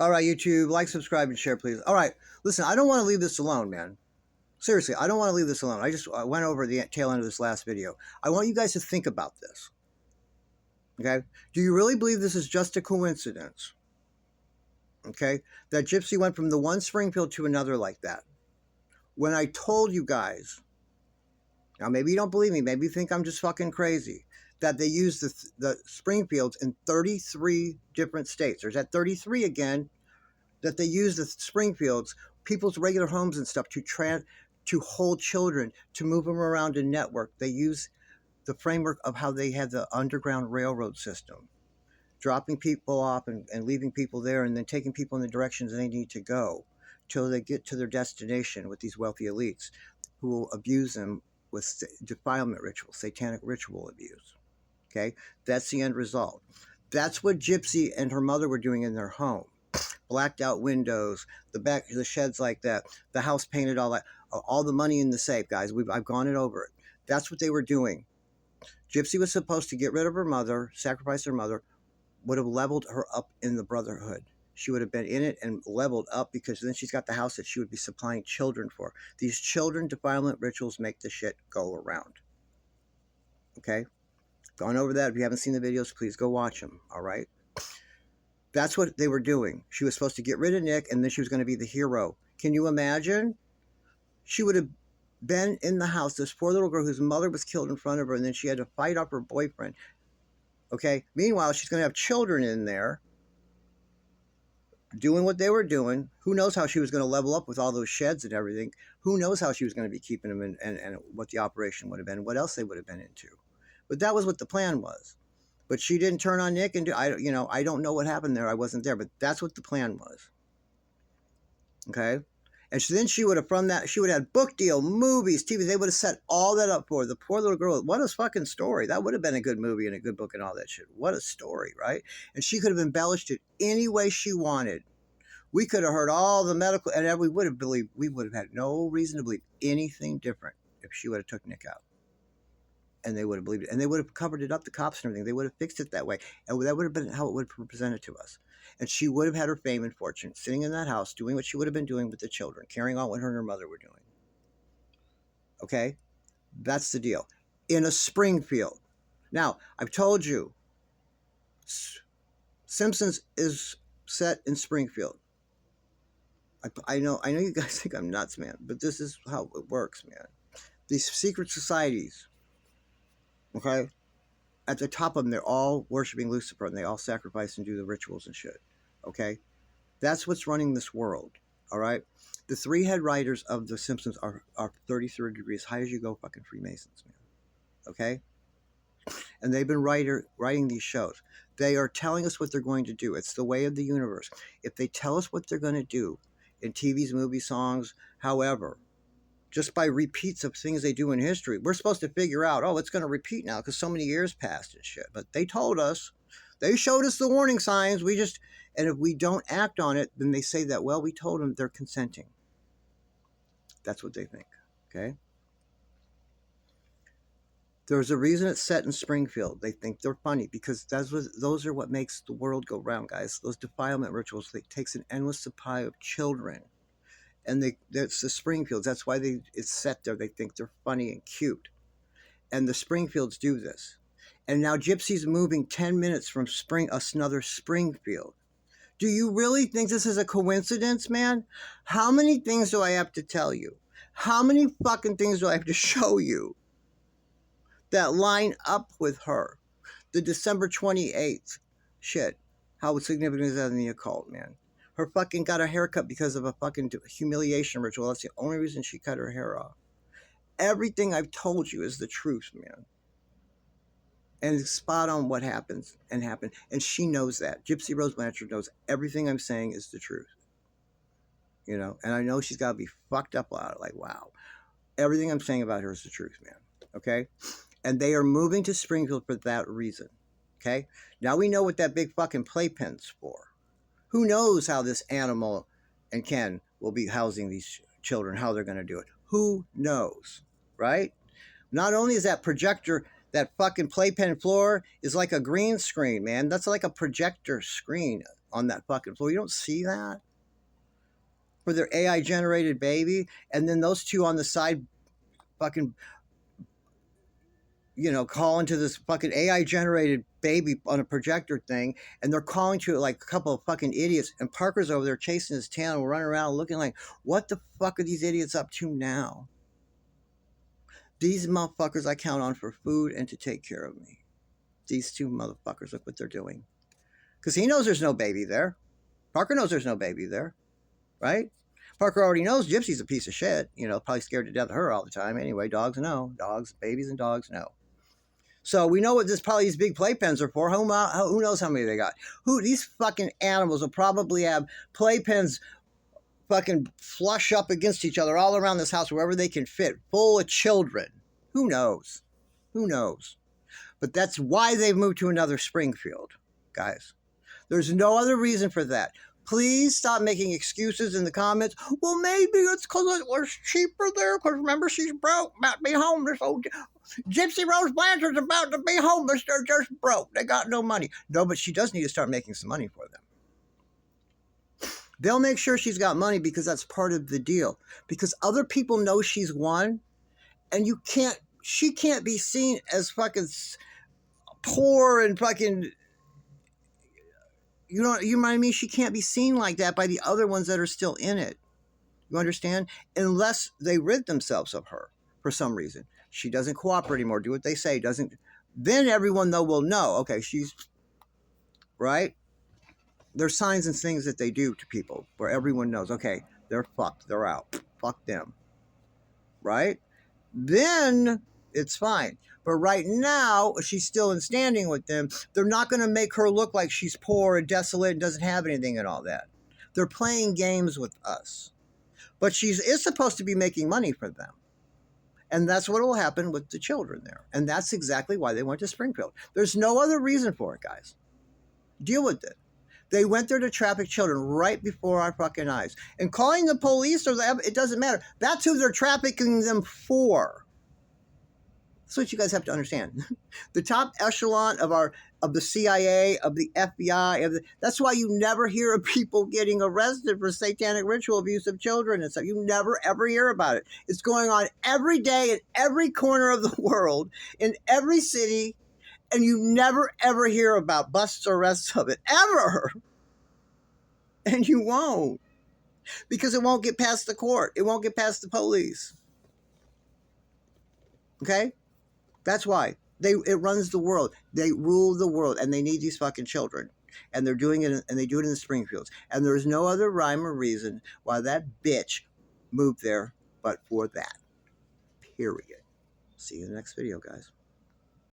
All right, YouTube, like, subscribe, and share, please. All right, listen, I don't want to leave this alone, man. Seriously, I don't want to leave this alone. I went over the tail end of this last video. I want you guys to think about this. Okay? Do you really believe this is just a coincidence? Okay? That Gypsy went from the one Springfield to another like that. When I told you guys, now maybe you don't believe me, maybe you think I'm just fucking crazy, that they used the Springfields in 33 different states. There's that 33 again, that they use the Springfields, people's regular homes and stuff, to hold children, to move them around a network. They use the framework of how they had the Underground Railroad system, dropping people off and leaving people there, and then taking people in the directions they need to go till they get to their destination with these wealthy elites who will abuse them with defilement rituals, satanic ritual abuse. Okay, that's the end result. That's what Gypsy and her mother were doing in their home. Blacked out windows, the sheds like that, the house painted all that, all the money in the safe, guys. I've gone it over it. That's what they were doing. Gypsy was supposed to get rid of her mother, sacrifice her mother, would have leveled her up in the brotherhood. She would have been in it and leveled up, because then she's got the house that she would be supplying children for. These children defilement rituals make the shit go around. Okay? Gone over that. If you haven't seen the videos, please go watch them. All right? That's what they were doing. She was supposed to get rid of Nick, and then she was going to be the hero. Can you imagine? She would have been in the house, this poor little girl whose mother was killed in front of her, and then she had to fight off her boyfriend. Okay? Meanwhile, she's going to have children in there doing what they were doing. Who knows how she was going to level up with all those sheds and everything. Who knows how she was going to be keeping them and what the operation would have been, what else they would have been into. But that was what the plan was. But she didn't turn on Nick and I don't know what happened there. I wasn't there, but that's what the plan was. Okay? And then she would have, from that, she would have had book deal, movies, TV. They would have set all that up for her. The poor little girl. What a fucking story. That would have been a good movie and a good book and all that shit. What a story, right? And she could have embellished it any way she wanted. We could have heard all the medical, and we would have had no reason to believe anything different if she would have took Nick out. And they would have believed it. And they would have covered it up, the cops and everything. They would have fixed it that way. And that would have been how it would have been presented to us. And she would have had her fame and fortune, sitting in that house, doing what she would have been doing with the children, carrying on what her and her mother were doing. Okay? That's the deal. In a Springfield. Now, I've told you, Simpsons is set in Springfield. I know you guys think I'm nuts, man, but this is how it works, man. These secret societies, okay? At the top of them, they're all worshiping Lucifer, and they all sacrifice and do the rituals and shit, okay? That's what's running this world, all right? The three head writers of The Simpsons are 33rd degree, as high as you go, fucking Freemasons, man, okay? And they've been writing these shows. They are telling us what they're going to do. It's the way of the universe. If they tell us what they're going to do in TVs, movies, songs, however, just by repeats of things they do in history, we're supposed to figure out, oh, it's going to repeat now because so many years passed and shit. But they told us, they showed us the warning signs. And if we don't act on it, then they say that, well, we told them, they're consenting. That's what they think, okay? There's a reason it's set in Springfield. They think they're funny because those are what makes the world go round, guys. Those defilement rituals, it takes an endless supply of children. And that's the Springfields. That's why it's set there. They think they're funny and cute. And the Springfields do this. And now Gypsy's moving 10 minutes from another Springfield. Do you really think this is a coincidence, man? How many things do I have to tell you? How many fucking things do I have to show you that line up with her? The December 28th shit. How significant is that in the occult, man? Her fucking got her hair cut because of a fucking humiliation ritual. That's the only reason she cut her hair off. Everything I've told you is the truth, man. And it's spot on what happens and happened. And she knows that. Gypsy Rose Blanchard knows everything I'm saying is the truth. You know? And I know she's got to be fucked up about it. Like, wow. Everything I'm saying about her is the truth, man. Okay? And they are moving to Springfield for that reason. Okay? Now we know what that big fucking playpen's for. Who knows how this Animal and Ken will be housing these children, how they're going to do it. Who knows, right? Not only is that projector, that fucking playpen floor is like a green screen, man. That's like a projector screen on that fucking floor. You don't see that? For their AI generated baby. And then those two on the side fucking, calling to this fucking AI generated baby on a projector thing. And they're calling to it like a couple of fucking idiots. And Parker's over there chasing his tail and running around looking like, what the fuck are these idiots up to now? These motherfuckers I count on for food and to take care of me. These two motherfuckers, look what they're doing. Because he knows there's no baby there. Parker knows there's no baby there, right? Parker already knows Gypsy's a piece of shit. Probably scared to death of her all the time. Anyway, dogs know. Dogs, babies and dogs know. So we know what probably these big playpens are for. Who knows how many they got? These fucking animals will probably have playpens fucking flush up against each other all around this house, wherever they can fit, full of children. Who knows? Who knows? But that's why they've moved to another Springfield, guys. There's no other reason for that. Please stop making excuses in the comments. Well, maybe it's because it was cheaper there, because remember, she's broke, about to be homeless. Oh, Gypsy Rose Blanchard's about to be homeless. They're just broke. They got no money. No, but she does need to start making some money for them. They'll make sure she's got money because that's part of the deal. Because other people know she's won, and she can't be seen as fucking poor and fucking, you mind me? She can't be seen like that by the other ones that are still in it. You understand? Unless they rid themselves of her for some reason. She doesn't cooperate anymore, do what they say, then everyone though will know, okay, she's, right? There's signs and things that they do to people where everyone knows, okay, they're fucked, they're out, fuck them, right? Then it's fine. But right now, she's still in standing with them. They're not going to make her look like she's poor and desolate and doesn't have anything and all that. They're playing games with us. But she is supposed to be making money for them. And that's what will happen with the children there. And that's exactly why they went to Springfield. There's no other reason for it, guys. Deal with it. They went there to traffic children right before our fucking eyes. And calling the police, it doesn't matter. That's who they're trafficking them for. That's what you guys have to understand. The top echelon of the CIA, of the FBI, that's why you never hear of people getting arrested for satanic ritual abuse of children and stuff. You never, ever hear about it. It's going on every day in every corner of the world, in every city, and you never, ever hear about busts or arrests of it, ever. And you won't. Because it won't get past the court. It won't get past the police. Okay? That's why. It runs the world. They rule the world, and they need these fucking children. And they're doing it, and they do it in the Springfields. And there's no other rhyme or reason why that bitch moved there but for that. Period. See you in the next video, guys.